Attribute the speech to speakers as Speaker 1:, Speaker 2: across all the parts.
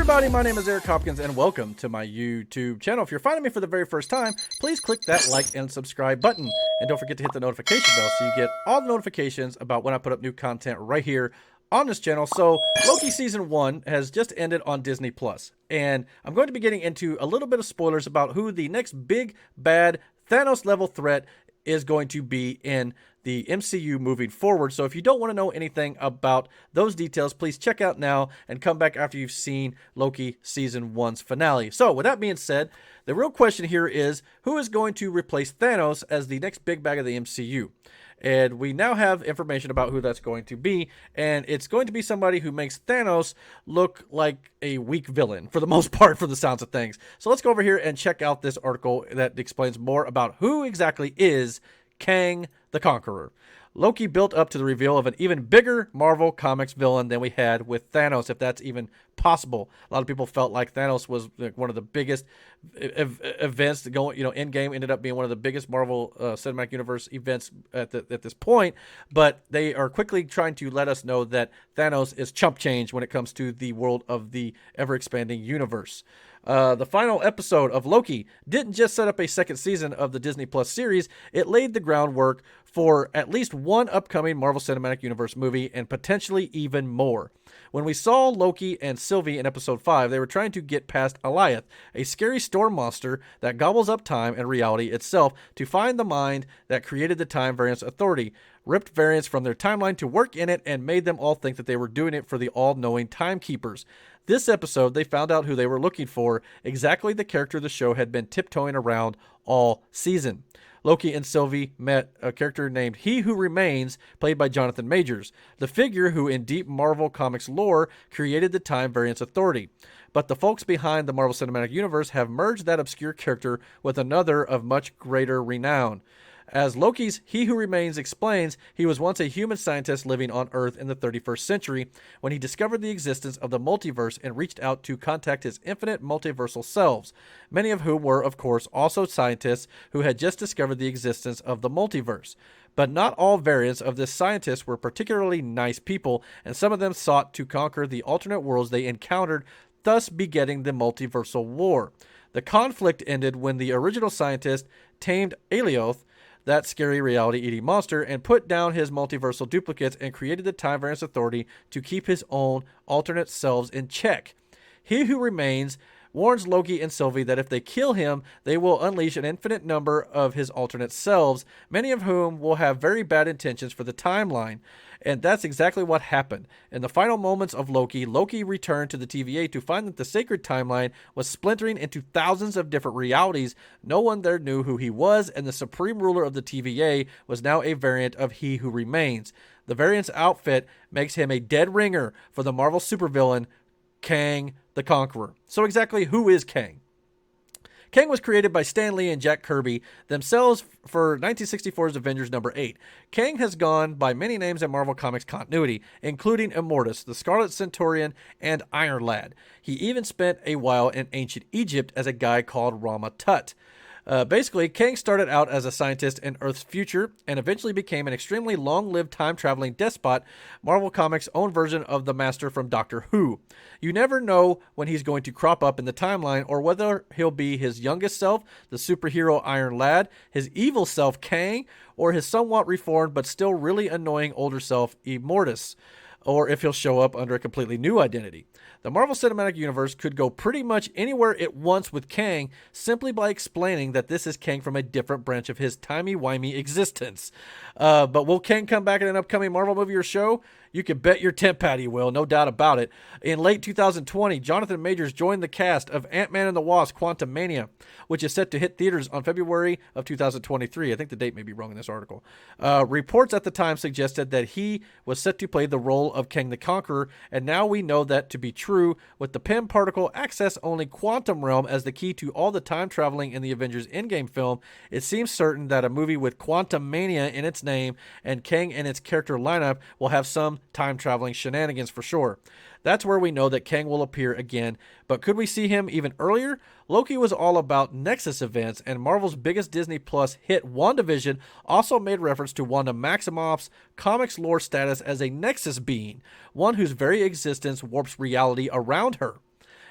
Speaker 1: everybody, my name is Eric Hopkins and welcome to my YouTube channel. If you're finding me for the very first time, please click that like and subscribe button. And don't forget to hit the notification bell so you get all the notifications about when I put up new content right here on this channel. So Loki Season 1 has just ended on Disney+. And I'm going to be getting into a little bit of spoilers about who the next big, bad, Thanos-level threat is going to be in the MCU moving forward. So if you don't want to know anything about those details, please check out now and come back after you've seen Loki Season 1's finale. So with that being said, the real question here is, who is going to replace Thanos as the next big bag of the MCU? And we now have information about who that's going to be, and it's going to be somebody who makes Thanos look like a weak villain, for the most part, for the sounds of things. So let's go over here and check out this article that explains more about who exactly is Kang the Conqueror. Loki built up to the reveal of an even bigger Marvel Comics villain than we had with Thanos, if that's even possible. A lot of people felt like Thanos was like one of the biggest events going, Endgame ended up being one of the biggest Marvel Cinematic Universe events at this point, but they are quickly trying to let us know that Thanos is chump change when it comes to the world of the ever-expanding universe. The final episode of Loki didn't just set up a second season of the Disney Plus series, it laid the groundwork for at least one upcoming Marvel Cinematic Universe movie and potentially even more. When we saw Loki and Sylvie in episode 5, they were trying to get past Alioth, a scary storm monster that gobbles up time and reality itself, to find the mind that created the Time Variance Authority, ripped variants from their timeline to work in it, and made them all think that they were doing it for the all-knowing Timekeepers. This episode, they found out who they were looking for, exactly the character the show had been tiptoeing around all season. Loki and Sylvie met a character named He Who Remains, played by Jonathan Majors, the figure who in deep Marvel Comics lore created the Time Variance Authority. But the folks behind the Marvel Cinematic Universe have merged that obscure character with another of much greater renown. As Loki's He Who Remains explains, he was once a human scientist living on Earth in the 31st century when he discovered the existence of the multiverse and reached out to contact his infinite multiversal selves, many of whom were, of course, also scientists who had just discovered the existence of the multiverse. But not all variants of this scientist were particularly nice people, and some of them sought to conquer the alternate worlds they encountered, thus begetting the multiversal war. The conflict ended when the original scientist tamed Alioth, that scary reality-eating monster, and put down his multiversal duplicates and created the Time Variance Authority to keep his own alternate selves in check. He Who Remains warns Loki and Sylvie that if they kill him, they will unleash an infinite number of his alternate selves, many of whom will have very bad intentions for the timeline. And that's exactly what happened. In the final moments of Loki, Loki returned to the TVA to find that the sacred timeline was splintering into thousands of different realities. No one there knew who he was, and the supreme ruler of the TVA was now a variant of He Who Remains. The variant's outfit makes him a dead ringer for the Marvel supervillain Kang the Conqueror. So exactly who is Kang? Kang was created by Stan Lee and Jack Kirby themselves for 1964's Avengers number 8. Kang has gone by many names in Marvel Comics continuity, including Immortus, the Scarlet Centurion, and Iron Lad. He even spent a while in ancient Egypt as a guy called Rama Tut. Basically, Kang started out as a scientist in Earth's future and eventually became an extremely long-lived time-traveling despot, Marvel Comics' own version of the Master from Doctor Who. You never know when he's going to crop up in the timeline or whether he'll be his youngest self, the superhero Iron Lad, his evil self Kang, or his somewhat reformed but still really annoying older self Immortus, or if he'll show up under a completely new identity. The Marvel Cinematic Universe could go pretty much anywhere it wants with Kang simply by explaining that this is Kang from a different branch of his timey-wimey existence. But will Kang come back in an upcoming Marvel movie or show? You can bet your tent pad he will, no doubt about it. In late 2020, Jonathan Majors joined the cast of Ant-Man and the Wasp: Quantumania, which is set to hit theaters on February of 2023. I think the date may be wrong in this article. Reports at the time suggested that he was set to play the role of Kang the Conqueror, and now we know that to be true, with the Pym particle access-only quantum realm as the key to all the time traveling in the Avengers Endgame film. It seems certain that a movie with Quantum Mania in its name and Kang and its character lineup will have some time-traveling shenanigans for sure. That's where we know that Kang will appear again, but could we see him even earlier? Loki was all about Nexus events, and Marvel's biggest Disney Plus hit, WandaVision, also made reference to Wanda Maximoff's comics lore status as a Nexus being, one whose very existence warps reality around her.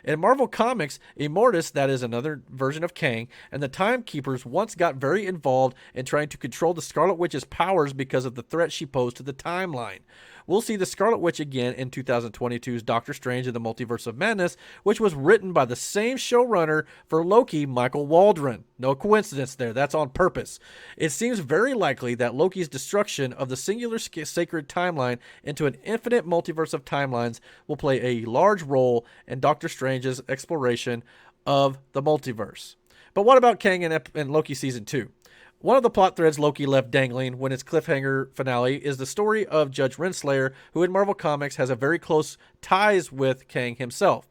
Speaker 1: In Marvel Comics, Immortus, that is another version of Kang, and the Timekeepers once got very involved in trying to control the Scarlet Witch's powers because of the threat she posed to the timeline. We'll see the Scarlet Witch again in 2022's Doctor Strange in the Multiverse of Madness, which was written by the same showrunner for Loki, Michael Waldron. No coincidence there, that's on purpose. It seems very likely that Loki's destruction of the singular sacred timeline into an infinite multiverse of timelines will play a large role in Doctor Strange's exploration of the multiverse. But what about Kang in Loki Season 2? One of the plot threads Loki left dangling when its cliffhanger finale is the story of Judge Renslayer, who in Marvel Comics has a very close ties with Kang himself.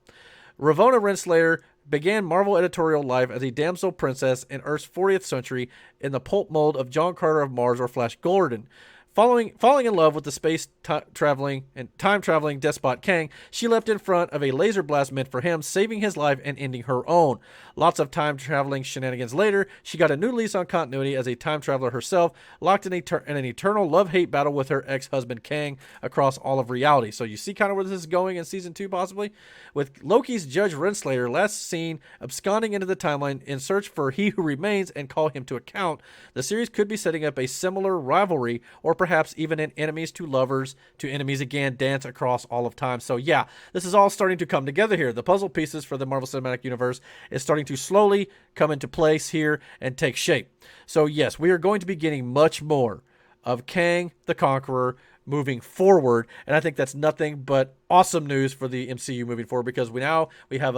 Speaker 1: Ravonna Renslayer began Marvel editorial life as a damsel princess in Earth's 40th century in the pulp mold of John Carter of Mars or Flash Gordon. Falling in love with the time-traveling despot Kang, she leapt in front of a laser blast meant for him, saving his life and ending her own. Lots of time-traveling shenanigans later, she got a new lease on continuity as a time-traveler herself, locked in an eternal love-hate battle with her ex-husband Kang across all of reality. So you see kind of where this is going in Season 2, possibly? With Loki's Judge Renslayer last seen absconding into the timeline in search for He Who Remains and call him to account, the series could be setting up a similar rivalry, or perhaps even an enemies to lovers to enemies again dance across all of time. So yeah, this is all starting to come together here. The puzzle pieces for the Marvel Cinematic Universe is starting to slowly come into place here and take shape. So yes, we are going to be getting much more of Kang the Conqueror moving forward, and I think that's nothing but awesome news for the MCU moving forward, because we have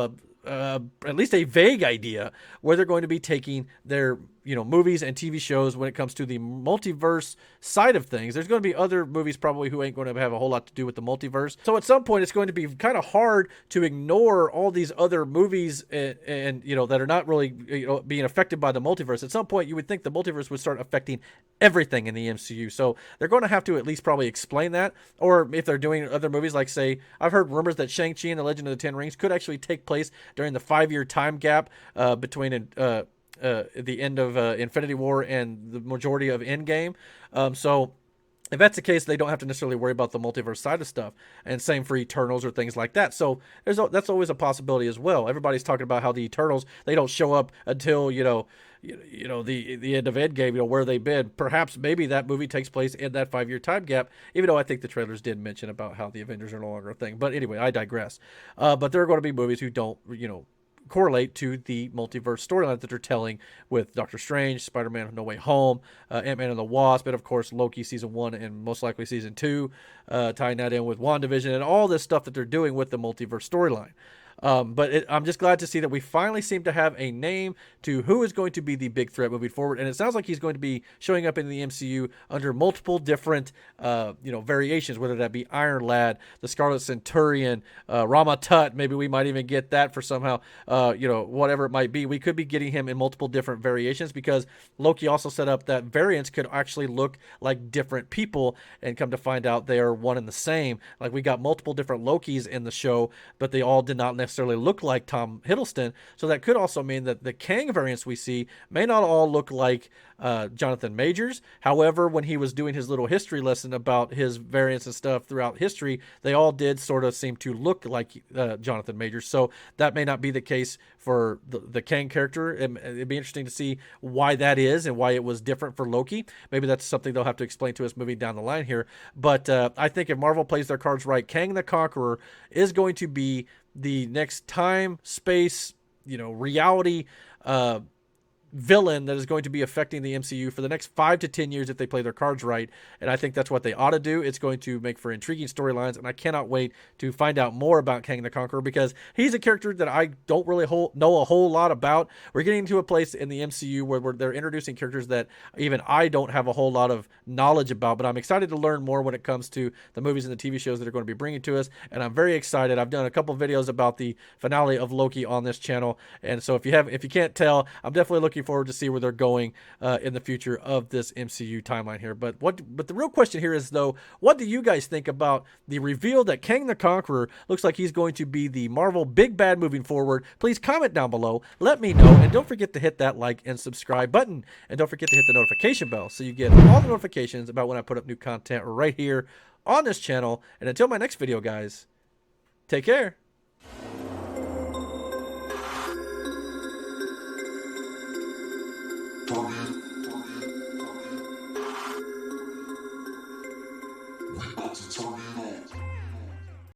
Speaker 1: at least a vague idea where they're going to be taking their movies and TV shows when it comes to the multiverse side of things. There's going to be other movies probably who ain't going to have a whole lot to do with the multiverse. So at some point it's going to be kind of hard to ignore all these other movies and that are not really being affected by the multiverse. At some point you would think the multiverse would start affecting everything in the MCU. So they're going to have to at least probably explain that. Or if they're doing other movies, like say, I've heard rumors that Shang-Chi and the Legend of the Ten Rings could actually take place during the 5-year time gap between the end of Infinity War and the majority of Endgame. So if that's the case, they don't have to necessarily worry about the multiverse side of stuff. And same for Eternals or things like that. So that's always a possibility as well. Everybody's talking about how the Eternals, they don't show up until the end of Endgame, where they've been. Perhaps maybe that movie takes place in that 5-year time gap, even though I think the trailers did mention about how the Avengers are no longer a thing. But anyway, I digress. But there are going to be movies who don't, correlate to the multiverse storyline that they're telling with Doctor Strange, Spider-Man No Way Home, Ant-Man and the Wasp, and of course Loki Season 1 and most likely Season 2, tying that in with WandaVision and all this stuff that they're doing with the multiverse storyline. But I'm just glad to see that we finally seem to have a name to who is going to be the big threat moving forward. And it sounds like he's going to be showing up in the MCU under multiple different, variations, whether that be Iron Lad, the Scarlet Centurion, Rama Tut. Maybe we might even get that for somehow, whatever it might be. We could be getting him in multiple different variations, because Loki also set up that variants could actually look like different people, and come to find out they are one and the same. Like, we got multiple different Lokis in the show, but they all did not necessarily look like Tom Hiddleston. So that could also mean that the Kang variants we see may not all look like Jonathan Majors. However, when he was doing his little history lesson about his variants and stuff throughout history, they all did sort of seem to look like Jonathan Majors. So that may not be the case for the Kang character. It'd be interesting to see why that is and why it was different for Loki. Maybe that's something they'll have to explain to us moving down the line here. But I think if Marvel plays their cards right, Kang the Conqueror is going to be the next time, space, reality villain that is going to be affecting the MCU for the next 5 to 10 years if they play their cards right. And I think that's what they ought to do. It's going to make for intriguing storylines, and I cannot wait to find out more about Kang the Conqueror, because he's a character that I don't really know a whole lot about. We're getting to a place in the MCU where they're introducing characters that even I don't have a whole lot of knowledge about, but I'm excited to learn more when it comes to the movies and the TV shows that are going to be bringing to us, and I'm very excited. I've done a couple videos about the finale of Loki on this channel, and so if you can't tell, I'm definitely looking forward to see where they're going in the future of this MCU timeline here. But the real question here is, though, what do you guys think about the reveal that Kang the Conqueror looks like he's going to be the Marvel big bad moving forward? Please comment down below, let me know, and don't forget to hit that like and subscribe button, and don't forget to hit the notification bell so you get all the notifications about when I put up new content right here on this channel. And until my next video, guys, take care.
Speaker 2: Party